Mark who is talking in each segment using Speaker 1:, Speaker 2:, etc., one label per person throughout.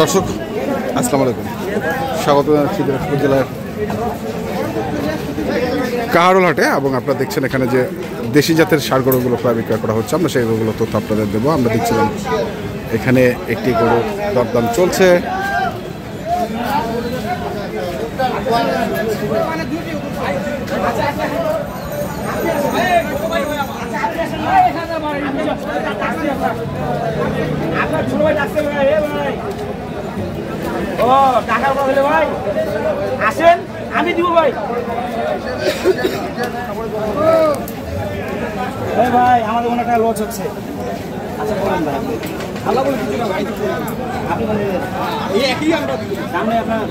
Speaker 1: দর্শক আসসালামু আলাইকুম, স্বাগত জানাচ্ছি দিনাজপুর জেলার কাহারোল হাটে। এবং আপনারা দেখছেন এখানে যে দেশি জাতের ষাঁড় গরুগুলো প্রায় বিক্রয় করা হচ্ছে, আমরা সেই গরুগুলো তথ্য আপনাদের দেবো। আমরা দেখছিলাম এখানে একটি গরু দরদাম চলছে।
Speaker 2: ও টাকা বলে ভাই আসেন, আমি দিব ভাই। ভাই আমাদের কোনো একটা লস হচ্ছে। আচ্ছা বলেন ভাই, আল্লাহ বলে কিছু না ভাই, আপনি বলে সামনে আপনার।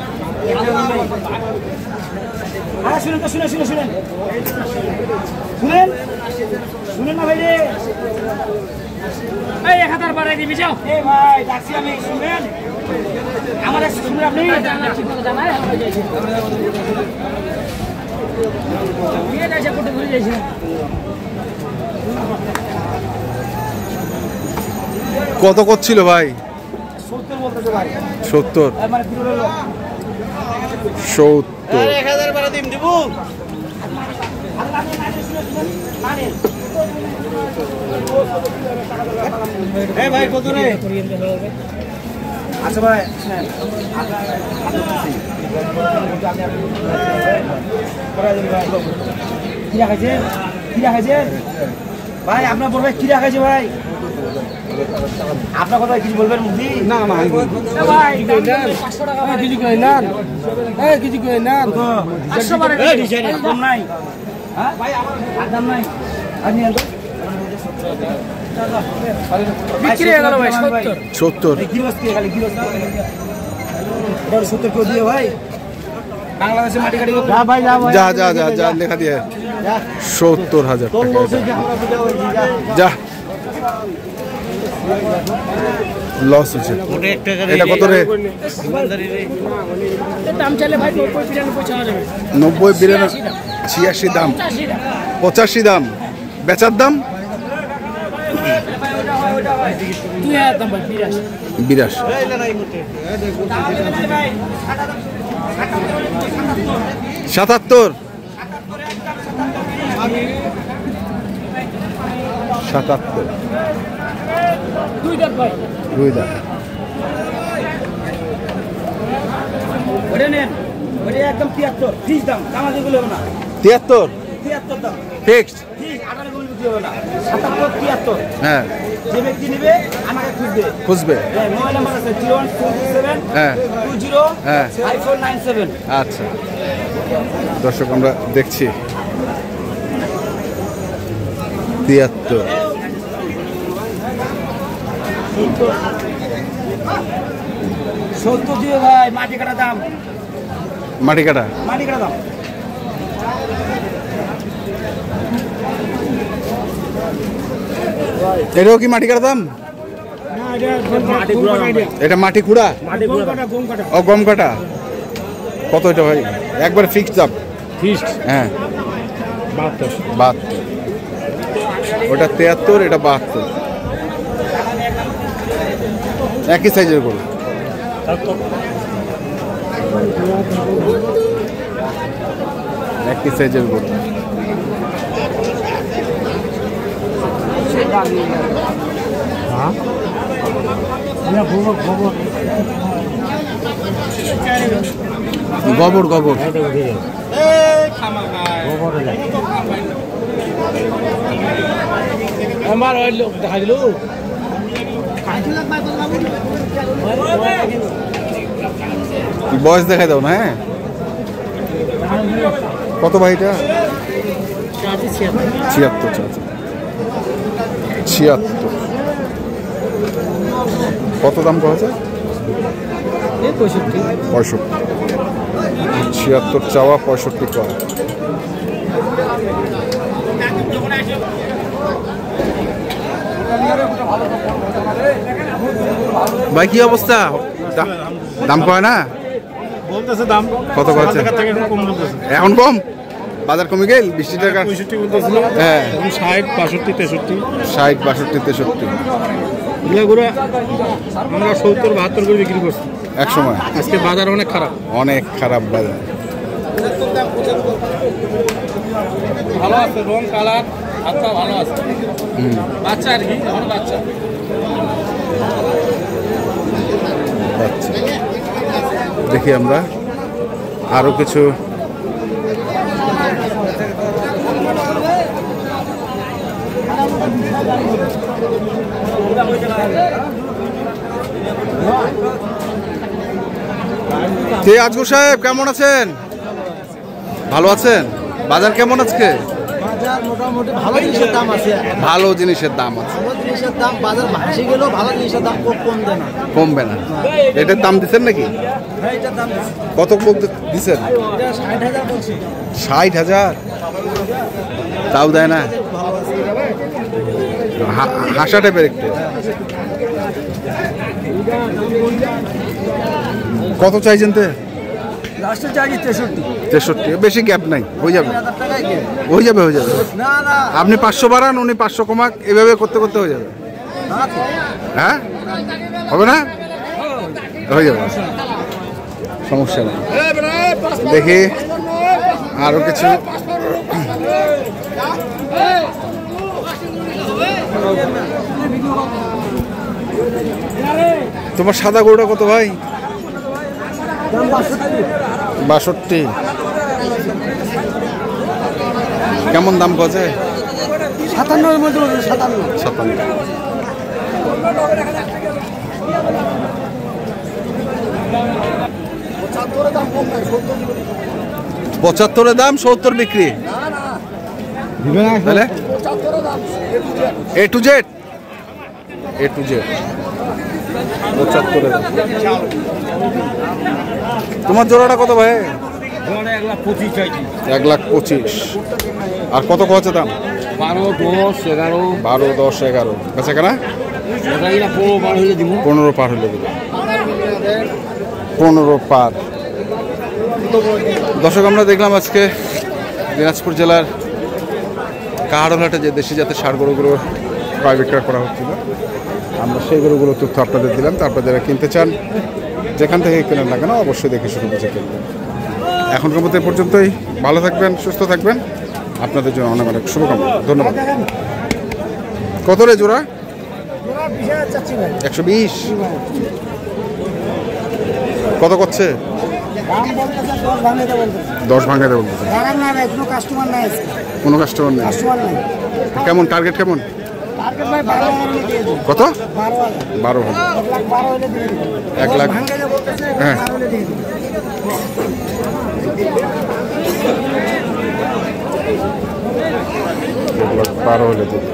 Speaker 2: হ্যাঁ শুনেন তো, শুনেন শুনেন শুনেন শুনেন শুনেন না ভাই রে। এই 1000 বাড়াই দিবি যাও। এই ভাই ডাকছি আমি, শুনেন আমার একটু শুনেন আপনি।
Speaker 1: কত করছিল ভাই?
Speaker 2: 70 বলতেছে ভাই।
Speaker 1: 70
Speaker 2: মানে পুরো
Speaker 1: 70।
Speaker 2: 1000 বাড়াই দিম দিব। এই ভাই কত রে? আচ্ছা ভাই শুনেন, কি রাখাইছেন? কি রাখাইছেন ভাই? আপনার বলবে কি রাখাইছে ভাই? আপনার কথা কিছু বলবেন মুদি না? কিছু কই না, কিছু কই না। 500 বারে একদম নাই। হ্যাঁ ভাই আমার দাম নাই। আপনি আনতো বিক্রি হয়ে গেল ভাই 70 গিরস কি খালি গিরস 70 করে দিও ভাই। বাংলাদেশে মাটি কাটি যা ভাই, যা ভাই,
Speaker 1: যা যা যা যা লেখা দিয়ে 70,000 টাকা। যা লস হচ্ছে। এটা কত রে?
Speaker 2: দাম চাইলে ভাই 90-92 চাওয়া যাবে।
Speaker 1: 90-92 86 দাম, 85 দাম, বেচার দাম
Speaker 2: 2000 দাম ভাই 82।
Speaker 1: 77
Speaker 2: দুই দাম ভাই,
Speaker 1: দুই দাম।
Speaker 2: ওটা নেন, ওটা একদম 73 ফিক্স দাম। দামাদি গুলো না
Speaker 1: 73
Speaker 2: দাম
Speaker 1: ফিক্সড।
Speaker 2: ঠিক 18 গুলো দিতে হবে না। 77 73।
Speaker 1: হ্যাঁ,
Speaker 2: যে ব্যক্তি নেবে আমাকে খুঁজবে। হ্যাঁ, মোবাইল নাম্বার আছে 01427
Speaker 1: হ্যাঁ
Speaker 2: 20
Speaker 1: হ্যাঁ
Speaker 2: 5497।
Speaker 1: আচ্ছা দর্শক আমরা দেখছি 73।
Speaker 2: 70 দিও ভাই। মাটি কাটা দাম,
Speaker 1: মাটি কাটা
Speaker 2: দাম।
Speaker 1: এটাও কি মাটি কাটা দাম? এটা মাটি কুড়া, ও গম কাটা। কত এটা ভাই? একবার ফিক্সড দাম? হ্যাঁ 72। ওটা 73, এটা 72। একই সাইজের গরু। একই সাইজের গরু। গোবর গোবর
Speaker 2: আমার দেখা দিল।
Speaker 1: বয়স দেখাই দাও না। হ্যাঁ কত ভাই এটা? 76। 76 কত দাম করেছে? 65। 76 চাওয়া, 65 করা। ভাই কি অবস্থা? দাম কয় না?
Speaker 3: বলতেছে দাম
Speaker 1: কত করেছে?
Speaker 3: কম বলতেছে।
Speaker 1: এখন কম? বাজার কমে গেল 20 টাকা
Speaker 3: 65 বলতেছিল,
Speaker 1: হ্যাঁ
Speaker 3: এখন 60, 65, 63।
Speaker 1: 60 62 63
Speaker 3: এগুলো আমরা 70, 72 করে বিক্রি করছি।
Speaker 1: এক সময়
Speaker 3: আজকে বাজার অনেক খারাপ।
Speaker 1: অনেক খারাপ বাজার।
Speaker 3: ভালো আছে, রং কালার হাতটা ভালো আছে, বাচ্চা আর কি, এখন বাচ্চা।
Speaker 1: আচ্ছা, দেখি আমরা আরো কিছু কে আজগর সাহেব কেমন আছেন? ভালো আছেন? বাজার কেমন আজকে?
Speaker 2: বাজার মোটামুটি ভালো জিনিসের দাম আছে।
Speaker 1: ভালো জিনিসের দাম আছে,
Speaker 2: ভালো জিনিসের দাম বাজার ভাসে গেলেও ভালো জিনিসের দাম খুব কমবে না।
Speaker 1: কমবে না। এটার দাম দিচ্ছেন নাকি?
Speaker 2: হ্যাঁ, এটার দাম বেশি।
Speaker 1: কত দিচ্ছেন?
Speaker 2: এটা 60,000 বলছি।
Speaker 1: 60,000 তাও দেয় না,
Speaker 2: ভালো আছে।
Speaker 1: হাসা টাইপের একটু। কত চাইছেন?
Speaker 2: লাস্টে চাইছি 63।
Speaker 1: 63, বেশি গ্যাপ নাই, হয়ে যাবে
Speaker 2: 3,000 টাকায় কি?
Speaker 1: হয়ে যাবে হয়ে যাবে।
Speaker 2: না না
Speaker 1: আপনি 500 বাড়ান, উনি 500 কমাক, এভাবে করতে করতে হয়ে যাবে।
Speaker 2: না তো।
Speaker 1: হ্যাঁ, হবে না? হয়ে যাবে, সমস্যা নেই। দেখি আরো কিছু। তোমার সাদা গরুটা কত ভাই?
Speaker 2: দাম 62।
Speaker 1: 62। কেমন দাম কছে?
Speaker 2: 57 এর মধ্যে বলছি, 57।
Speaker 1: 57। পঁচাত্তরের দাম 70 বিক্রি। তাহলে A to Z, A to Z 75 দাম। তোমার জোড়াটা কত ভাই?
Speaker 3: 1,25,000 চাইছি।
Speaker 1: 1,25,000। আর কত কছে দাম?
Speaker 3: 12, 10, 11।
Speaker 1: 12, 10, 11 বেচা কেনা?
Speaker 3: ওটা 15 বার হইলে দিব।
Speaker 1: 15 পার হইলে দেবে। 15 পার। দর্শক, আমরা দেখলাম আজকে দিনাজপুর জেলার কাহারোলহাটে যে দেশি জাতের ষাঁড় গরুগুলো ক্রয় বিক্রয় করা হচ্ছিল, আমরা সেই গরুগুলোর তথ্য আপনাদের দিলাম। তারপর যারা কিনতে চান, যেখান থেকে কেনেন না কেন, অবশ্যই দেখে শুনে বুঝে কিনবেন। এখনকার মতো এ পর্যন্তই। ভালো থাকবেন, সুস্থ থাকবেন, আপনাদের জন্য অনেক অনেক শুভকামনা। ধন্যবাদ। কত রে জোড়া? 120। কত করছে? 10 ভাঙে দেবো।
Speaker 2: কোনো কাস্টমার নাই,
Speaker 1: কোনো কাস্টমার নেই।
Speaker 2: কাস্টমার নাই।
Speaker 1: কেমন টার্গেট কেমন?
Speaker 2: টার্গেট ভাই 12,000 দিয়ে দেব।
Speaker 1: কত?
Speaker 2: 12,000।
Speaker 1: 12,000।
Speaker 2: 1,12,000 হলে দিয়ে দেব।
Speaker 1: 1 লাখ।
Speaker 2: ভাঙে যে বলতেছে,
Speaker 1: হ্যাঁ।
Speaker 2: 12,000 হলে দিয়ে দেব।
Speaker 1: 1,12,000 হলে দেবে।